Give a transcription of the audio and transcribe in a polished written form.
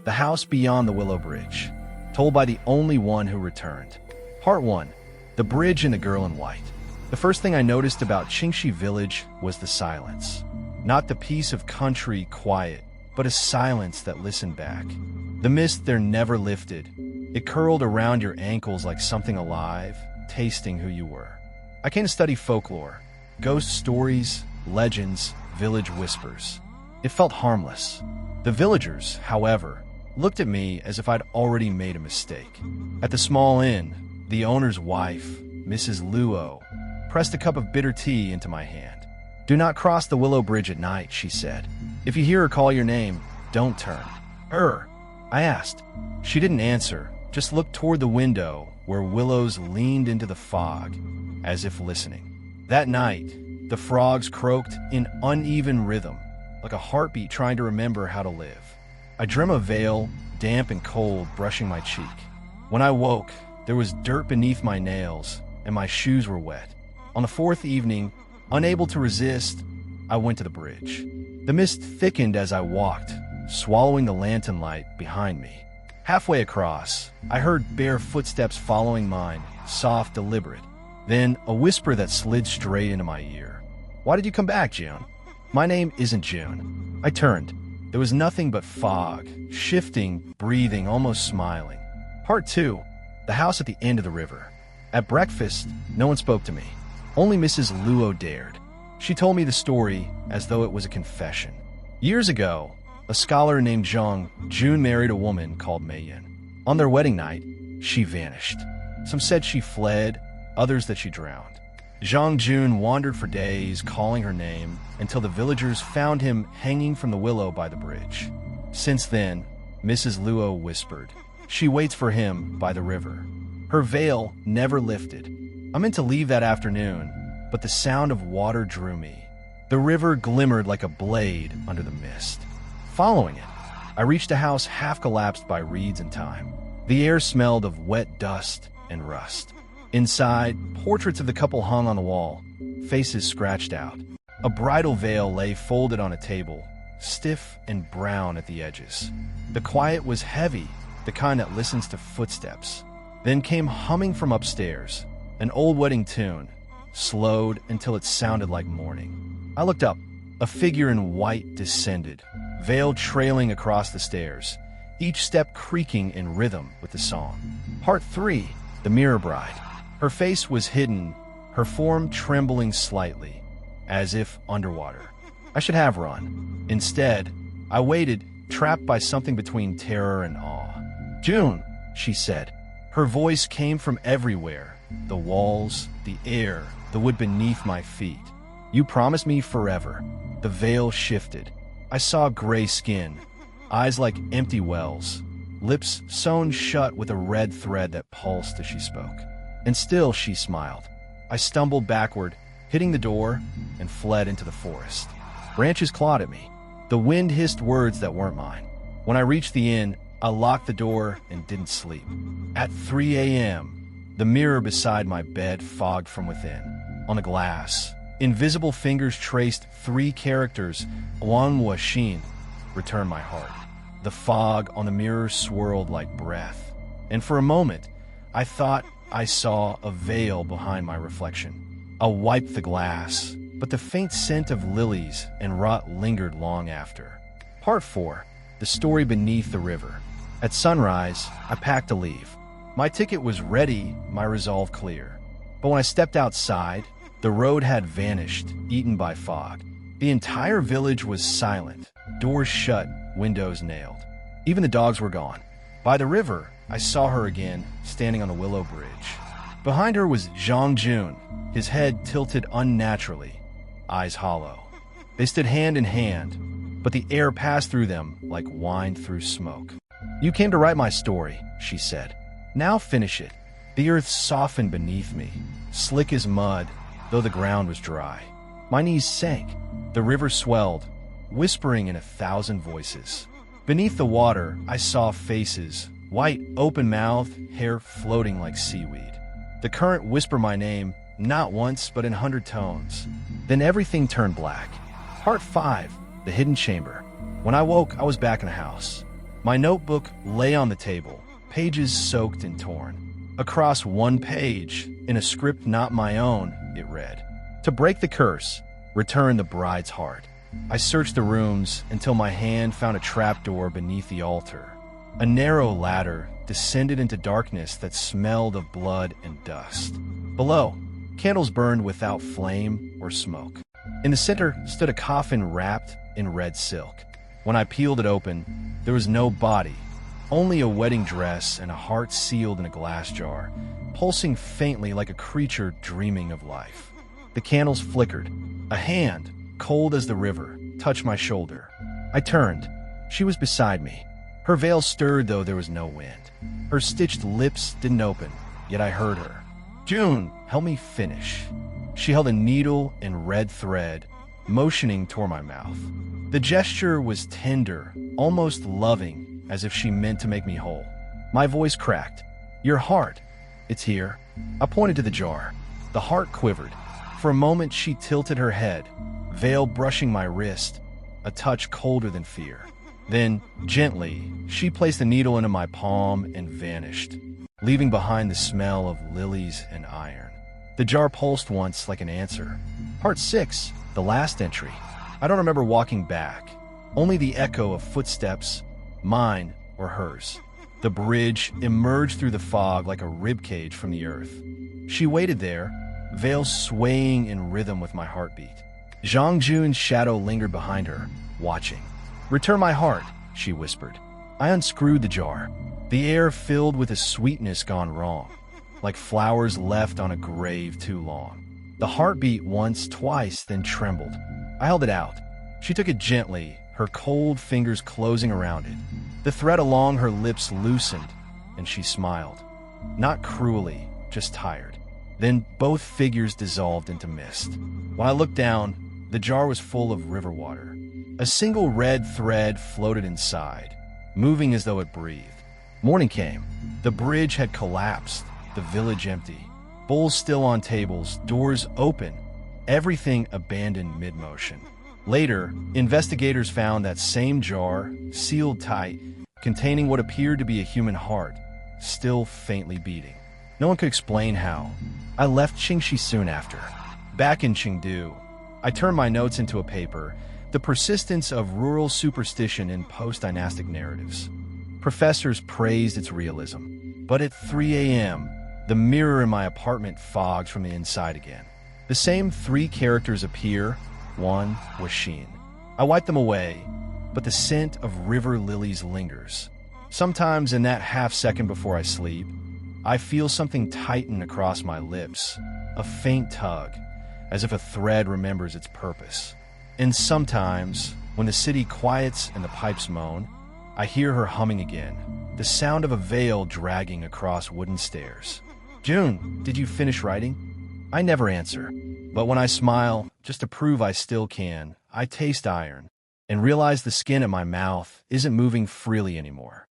The House Beyond the Willow Bridge, told by the only one who returned. Part 1. The Bridge and the Girl in White. The first thing I noticed about Qingxi Village was the silence. Not the peace of country quiet, but a silence that listened back. The mist there never lifted. It curled around your ankles like something alive, tasting who you were. I came to study folklore, ghost stories, legends, village whispers. It felt harmless. The villagers, however, looked at me as if I'd already made a mistake. At the small inn, the owner's wife, Mrs. Luo, pressed a cup of bitter tea into my hand. "Do not cross the Willow Bridge at night," she said. "If you hear her call your name, don't turn." I asked. She didn't answer, just looked toward the window where willows leaned into the fog, as if listening. That night, the frogs croaked in uneven rhythm, like a heartbeat trying to remember how to live. I dreamt a veil, damp and cold, brushing my cheek. When I woke, there was dirt beneath my nails, and my shoes were wet. On the fourth evening, unable to resist, I went to the bridge. The mist thickened as I walked, swallowing the lantern light behind me. Halfway across, I heard bare footsteps following mine, soft, deliberate. Then a whisper that slid straight into my ear. "Why did you come back, June?" "My name isn't June." I turned. There was nothing but fog, shifting, breathing, almost smiling. Part 2. The house at the end of the river. At breakfast, no one spoke to me. Only Mrs. Luo dared. She told me the story as though it was a confession. Years ago, a scholar named Zhang Jun married a woman called Meiyan. On their wedding night, she vanished. Some said she fled, others that she drowned. Zhang Jun wandered for days, calling her name, until the villagers found him hanging from the willow by the bridge. Since then, Mrs. Luo whispered, she waits for him by the river. Her veil never lifted. I meant to leave that afternoon, but the sound of water drew me. The river glimmered like a blade under the mist. Following it, I reached a house half collapsed by reeds and time. The air smelled of wet dust and rust. Inside, portraits of the couple hung on the wall, faces scratched out. A bridal veil lay folded on a table, stiff and brown at the edges. The quiet was heavy, the kind that listens to footsteps. Then came humming from upstairs, an old wedding tune, slowed until it sounded like morning. I looked up. A figure in white descended, veil trailing across the stairs, each step creaking in rhythm with the song. Part 3. The Mirror Bride. Her face was hidden, her form trembling slightly, as if underwater. I should have run. Instead, I waited, trapped by something between terror and awe. "June," she said. Her voice came from everywhere, the walls, the air, the wood beneath my feet. "You promised me forever." The veil shifted. I saw gray skin, eyes like empty wells, lips sewn shut with a red thread that pulsed as she spoke. And still she smiled. I stumbled backward, hitting the door, and fled into the forest. Branches clawed at me. The wind hissed words that weren't mine. When I reached the inn, I locked the door and didn't sleep. At 3 a.m., the mirror beside my bed fogged from within. On the glass, invisible fingers traced 3 characters, Wang Shin, return my heart. The fog on the mirror swirled like breath, and for a moment, I thought I saw a veil behind my reflection. I wiped the glass, but the faint scent of lilies and rot lingered long after. Part 4. The Story Beneath the River. At sunrise, I packed to leave. My ticket was ready, my resolve clear. But when I stepped outside, the road had vanished, eaten by fog. The entire village was silent, doors shut, windows nailed. Even the dogs were gone. By the river, I saw her again, standing on the Willow Bridge. Behind her was Zhang Jun, his head tilted unnaturally, eyes hollow. They stood hand in hand, but the air passed through them like wine through smoke. "You came to write my story," she said. "Now finish it." The earth softened beneath me, slick as mud, though the ground was dry. My knees sank. The river swelled, whispering in 1,000 voices. Beneath the water, I saw faces, white, open-mouthed, hair floating like seaweed. The current whispered my name, not once, but in 100 tones. Then everything turned black. Part 5. The Hidden Chamber. When I woke, I was back in the house. My notebook lay on the table, pages soaked and torn. Across one page, in a script not my own, it read, "To break the curse, return the bride's heart." I searched the rooms until my hand found a trapdoor beneath the altar. A narrow ladder descended into darkness that smelled of blood and dust. Below, candles burned without flame or smoke. In the center stood a coffin wrapped in red silk. When I peeled it open, there was no body, only a wedding dress and a heart sealed in a glass jar, pulsing faintly like a creature dreaming of life. The candles flickered. A hand, cold as the river, touched my shoulder. I turned. She was beside me. Her veil stirred, though there was no wind. Her stitched lips didn't open, yet I heard her. "June, help me finish." She held a needle and red thread, motioning toward my mouth. The gesture was tender, almost loving, as if she meant to make me whole. My voice cracked. "Your heart. It's here." I pointed to the jar. The heart quivered. For a moment, she tilted her head, veil brushing my wrist, a touch colder than fear. Then, gently, she placed the needle into my palm and vanished, leaving behind the smell of lilies and iron. The jar pulsed once like an answer. Part 6, the last entry. I don't remember walking back, only the echo of footsteps, mine or hers. The bridge emerged through the fog like a ribcage from the earth. She waited there, veil swaying in rhythm with my heartbeat. Zhang Jun's shadow lingered behind her, watching. "Return my heart," she whispered. I unscrewed the jar. The air filled with a sweetness gone wrong, like flowers left on a grave too long. The heart beat once, twice, then trembled. I held it out. She took it gently, her cold fingers closing around it. The thread along her lips loosened, and she smiled. Not cruelly, just tired. Then both figures dissolved into mist. When I looked down, the jar was full of river water. A single red thread floated inside, moving as though it breathed. Morning came. The bridge had collapsed, the village empty. Bowls still on tables, doors open, everything abandoned mid-motion. Later, investigators found that same jar, sealed tight, containing what appeared to be a human heart, still faintly beating. No one could explain how. I left Qingxi soon after. Back in Chengdu, I turned my notes into a paper, The Persistence of Rural Superstition in Post-Dynastic Narratives. Professors praised its realism. But at 3 a.m., the mirror in my apartment fogged from the inside again. The same 3 characters appear. One was Sheen. I wipe them away, but the scent of river lilies lingers. Sometimes in that half second before I sleep, I feel something tighten across my lips, a faint tug, as if a thread remembers its purpose. And sometimes, when the city quiets and the pipes moan, I hear her humming again, the sound of a veil dragging across wooden stairs. "June, did you finish writing?" I never answer, but when I smile, just to prove I still can, I taste iron and realize the skin at my mouth isn't moving freely anymore.